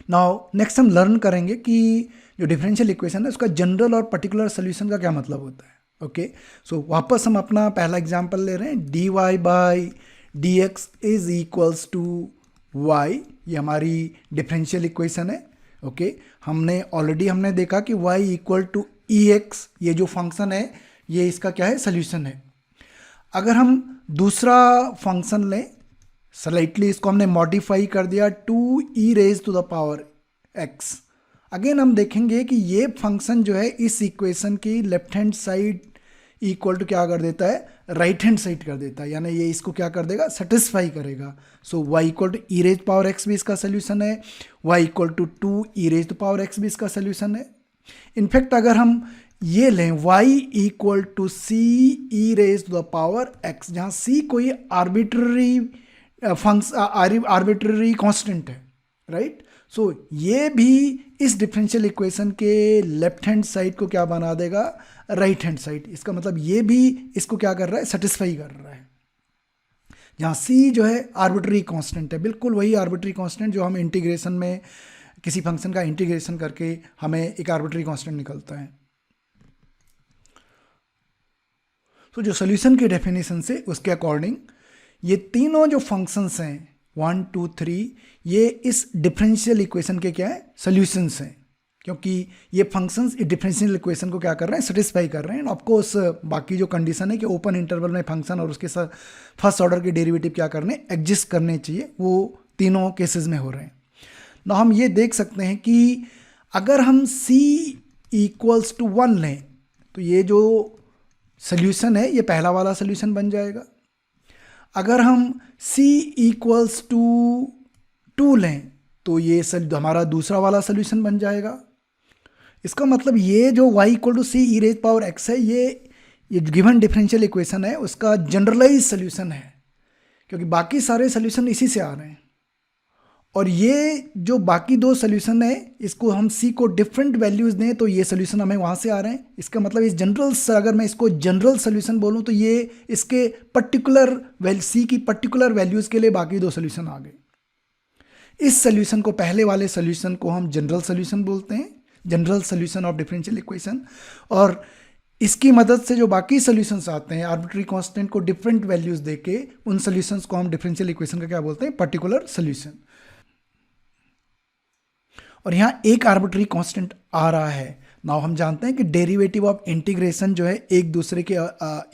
Now next हम learn करेंगे कि जो डिफरेंशियल इक्वेशन है उसका जनरल और पर्टिकुलर सोल्यूशन का क्या मतलब होता है। ओके, सो वापस हम अपना पहला एग्जांपल ले रहे हैं, D Y by D X is equals to Y. ये हमारी डिफरेंशियल इक्वेशन है। ओके, हमने देखा कि y equal to E X, ये जो फंक्शन है ये इसका क्या है, सोल्यूशन है। अगर हम दूसरा फंक्शन लें, स्लाइटली इसको हमने मॉडिफाई कर दिया, 2e raise to the power x। Again हम देखेंगे कि ये फंक्शन जो है इस इक्वेशन की left hand side equal to क्या कर देता है, राइट हैंड साइड कर देता है, यानी ये इसको क्या कर देगा, सेटिस्फाई करेगा। So y equal to E raise power X भी इसका सोल्यूशन है, y equal to 2e raise to power X भी इसका सोल्यूशन है। इनफैक्ट अगर हम ये लें y equal to C E raise to the power x, जहाँ c कोई आर्बिट्ररी आर्बिट्ररी कांस्टेंट है, राइट। सो ये भी इस डिफरेंशियल इक्वेशन के लेफ्ट हैंड साइड को क्या बना देगा, राइट हैंड साइड। इसका मतलब ये भी इसको क्या कर रहा है, सेटिस्फाई कर रहा है। जहाँ c जो है आर्बिट्ररी कांस्टेंट है, बिल्कुल वही आर्बिट्ररी कांस्टेंट जो हम इंटीग्रेशन में किसी फंक्शन का इंटीग्रेशन करके हमें एक आर्बिट्ररी कांस्टेंट निकलता है। तो जो सोल्यूशन की डेफिनेशन से उसके अकॉर्डिंग ये तीनों जो फंक्शंस हैं 1 2 3, ये इस डिफरेंशियल इक्वेशन के क्या है, सोल्यूशंस हैं, क्योंकि ये फंक्शंस इस डिफरेंशियल इक्वेशन को क्या कर रहे हैं, सेटिस्फाई कर रहे हैं। ऑफकोर्स बाकी जो कंडीशन है कि ओपन इंटरवल में फंक्शन और उसके साथ फर्स्ट ऑर्डर के डेरिवेटिव क्या करने, एग्जिस्ट करने चाहिए, वो तीनों केसेस में हो रहे हैं ना। हम ये देख सकते हैं कि अगर हम c इक्वल्स टू 1 लें तो ये जो सोल्यूशन है ये पहला वाला सोल्यूशन बन जाएगा। अगर हम c इक्वल्स टू 2 लें तो ये हमारा दूसरा वाला सोल्यूशन बन जाएगा। इसका मतलब ये जो y equal to C E raise power X है, ये गिवन डिफरेंशियल इक्वेशन है उसका जनरलाइज सोल्यूशन है, क्योंकि बाकी सारे सोल्यूशन इसी से आ रहे हैं। और ये जो बाकी दो सोल्यूशन है, इसको हम c को डिफरेंट वैल्यूज दें तो ये सोल्यूशन हमें वहाँ से आ रहे हैं। इसका मतलब इस जनरल, अगर मैं इसको जनरल सोल्यूशन बोलूँ तो ये इसके पर्टिकुलर c की पर्टिकुलर वैल्यूज के लिए बाकी दो सोल्यूशन आ गए। इस सोल्यूशन को, पहले वाले सोल्यूशन को हम जनरल सोल्यूशन बोलते हैं, general solution of differential equation. और इसकी मदद से जो बाकी सोल्यूशंस आते हैं आर्बिट्ररी कांस्टेंट को डिफरेंट वैल्यूज देके, उन सोल्यूशंस को हम डिफरेंशियल इक्वेशन का क्या बोलते हैं, पर्टिकुलर सोल्यूशन। और यहाँ एक आर्बिट्ररी कांस्टेंट आ रहा है। नाउ हम जानते हैं कि डेरिवेटिव ऑफ इंटीग्रेशन जो है एक दूसरे के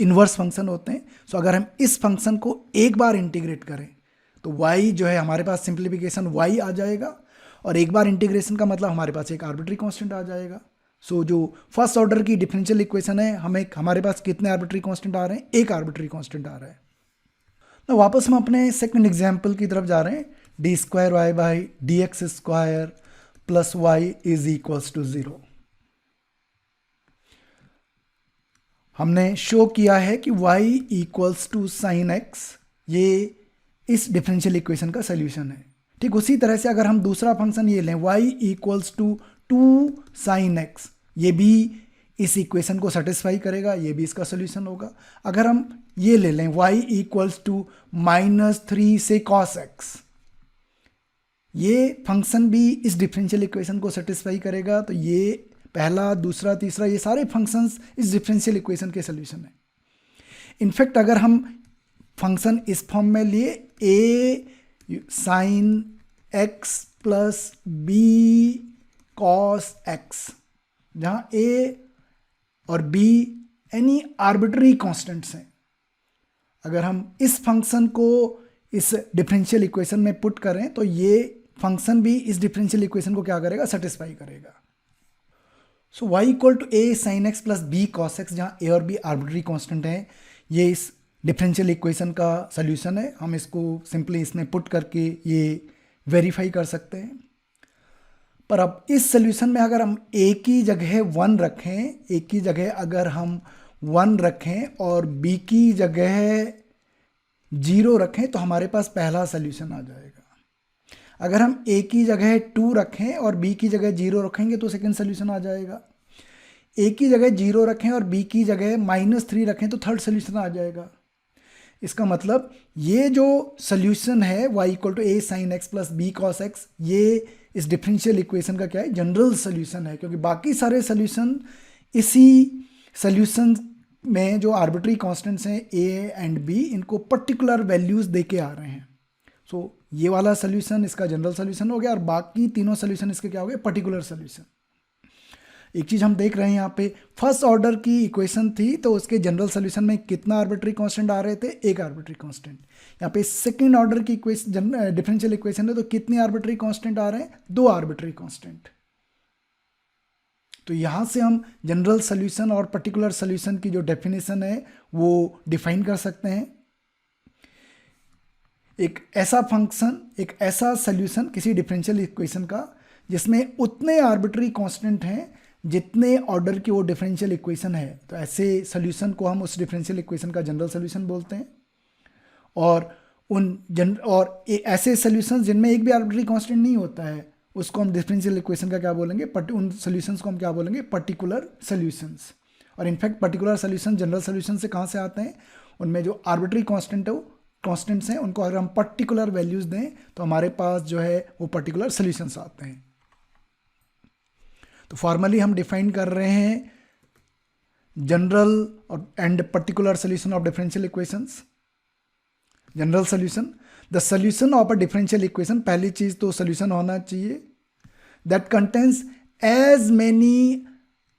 इन्वर्स फंक्शन होते हैं। सो अगर हम इस फंक्शन को एक बार इंटीग्रेट करें तो y जो है हमारे पास सिंप्लीफिकेशन y आ जाएगा, और एक बार इंटीग्रेशन का मतलब हमारे पास एक आर्बिट्ररी कांस्टेंट आ जाएगा। सो जो फर्स्ट ऑर्डर की डिफरेंशियल इक्वेशन है, हमारे पास कितने आर्बिट्ररी कांस्टेंट आ रहे हैं, एक आर्बिट्ररी कांस्टेंट आ रहा है। तो वापस हम अपने सेकंड एग्जाम्पल की तरफ जा रहे हैं, D square Y by D X square plus Y is equals to 0। हमने शो किया है कि y equals to sine X, ये इस डिफरेंशियल इक्वेशन का सोल्यूशन है। ठीक उसी तरह से अगर हम दूसरा फंक्शन ये लें, y equals to 2 sine X, ये भी इस इक्वेशन को सेटिस्फाई करेगा, ये भी इसका सोल्यूशन होगा। अगर हम ये ले लें y इक्वल्स टू -3 से cos x, ये फंक्शन भी इस डिफरेंशियल इक्वेशन को सेटिस्फाई करेगा। तो ये पहला, दूसरा, तीसरा, ये सारे फंक्शंस इस डिफरेंशियल इक्वेशन के सोल्यूशन है। इनफैक्ट अगर हम फंक्शन इस फॉर्म में लिए, a sine x plus b cos x, जहाँ a और b एनी आर्बिट्ररी कांस्टेंट्स हैं, अगर हम इस फंक्शन को इस डिफरेंशियल इक्वेशन में पुट करें तो ये फंक्शन भी इस डिफरेंशियल इक्वेशन को क्या करेगा, सेटिस्फाई करेगा। So y equal to a sine X plus b cos X, जहाँ a और b आर्बिट्ररी कांस्टेंट हैं, ये इस डिफरेंशियल इक्वेशन का सोल्यूशन है। हम इसको सिंपली इसमें पुट करके ये वेरीफाई कर सकते हैं। पर अब इस सोल्यूशन में अगर हम a की जगह 1 रखें, a की जगह अगर हम 1 रखें और b की जगह 0 रखें तो हमारे पास पहला सोल्यूशन आ जाएगा। अगर हम a की जगह 2 रखें और b की जगह 0 रखेंगे तो सेकंड सोल्यूशन आ जाएगा। a की जगह 0 रखें और b की जगह -3 रखें तो थर्ड सोल्यूशन आ जाएगा। इसका मतलब ये जो सोल्यूशन है y equal to a sine X plus b cos X, ये इस डिफरेंशियल इक्वेशन का क्या है, जनरल सोल्यूशन है, क्योंकि बाकी सारे सोल्यूशन इसी सोल्यूशन में जो आर्बिट्री कांस्टेंट्स हैं ए एंड बी, इनको पर्टिकुलर वैल्यूज दे के आ रहे हैं। सो ये वाला सोल्यूशन इसका जनरल सोल्यूशन हो गया, और बाकी तीनों सोल्यूशन इसके क्या हो गए, पर्टिकुलर सोल्यूशन। एक चीज हम देख रहे हैं यहाँ पे, फर्स्ट ऑर्डर की इक्वेशन थी तो उसके जनरल सोल्यूशन में कितना आर्बिट्री कांस्टेंट आ रहे थे, एक आर्बिट्री कांस्टेंट। यहाँ पे सेकंड ऑर्डर की इक्वेशन डिफरेंशियल इक्वेशन है तो कितने आर्बिट्री कांस्टेंट आ रहे हैं, दो आर्बिट्री कांस्टेंट। तो यहां से हम जनरल सोल्यूशन और पर्टिकुलर सोल्यूशन की जो डेफिनेशन है वो डिफाइन कर सकते हैं। एक ऐसा फंक्शन, एक ऐसा सोल्यूशन किसी डिफरेंशियल इक्वेशन का जिसमें उतने आर्बिट्री कांस्टेंट हैं जितने ऑर्डर की वो डिफरेंशियल इक्वेशन है, तो ऐसे सोल्यूशन को हम उस डिफरेंशियल इक्वेशन का जनरल सोल्यूशन बोलते हैं। और ऐसे सोल्यूशन जिनमें एक भी आर्बिट्री कांस्टेंट नहीं होता है उसको हम डिफरेंशियल इक्वेशन का क्या बोलेंगे, उन सॉल्यूशंस को हम क्या बोलेंगे, पर्टिकुलर सॉल्यूशंस। और in fact particular solution general solution से कहाँ से आते हैं, उनमें जो आर्बिट्री कांस्टेंट है वो कांस्टेंट्स हैं, उनको अगर हम पर्टिकुलर वैल्यूज दें तो हमारे पास जो है वो पर्टिकुलर सॉल्यूशंस आते हैं। तो फॉर्मली हम डिफाइन कर रहे हैं जनरल और and particular solution of differential equations. General solution, the solution of a differential equation, पहली चीज तो सॉल्यूशन होना चाहिए that contains as many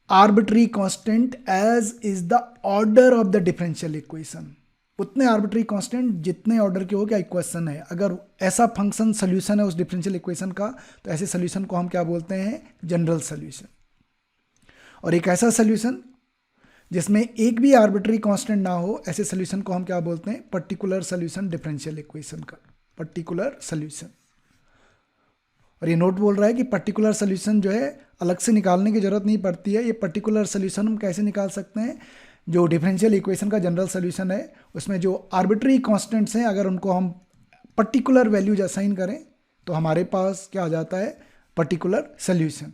arbitrary constant as is the order of the differential equation. उतने आर्बिट्री कांस्टेंट जितने order के हो क्या इक्वेशन है। अगर ऐसा फंक्शन सोल्यूशन है उस डिफरेंशियल इक्वेशन का तो ऐसे सोल्यूशन को हम क्या बोलते हैं, जनरल सोल्यूशन। और एक ऐसा सोल्यूशन जिसमें एक भी आर्बिट्री कांस्टेंट ना हो, ऐसे सोल्यूशन को हम क्या बोलते हैं, पर्टिकुलर सोल्यूशन डिफरेंशियल इक्वेशन का, पर्टिकुलर सोल्यूशन। और ये नोट बोल रहा है कि पर्टिकुलर सोल्यूशन जो है अलग से निकालने की जरूरत नहीं पड़ती है। ये पर्टिकुलर सोल्यूशन हम कैसे निकाल सकते हैं, जो डिफरेंशियल इक्वेशन का जनरल सोल्यूशन है उसमें जो आर्बिट्री कांस्टेंट्स हैं अगर उनको हम पर्टिकुलर वैल्यूज असाइन करें तो हमारे पास क्या आ जाता है, पर्टिकुलर सोल्यूशन।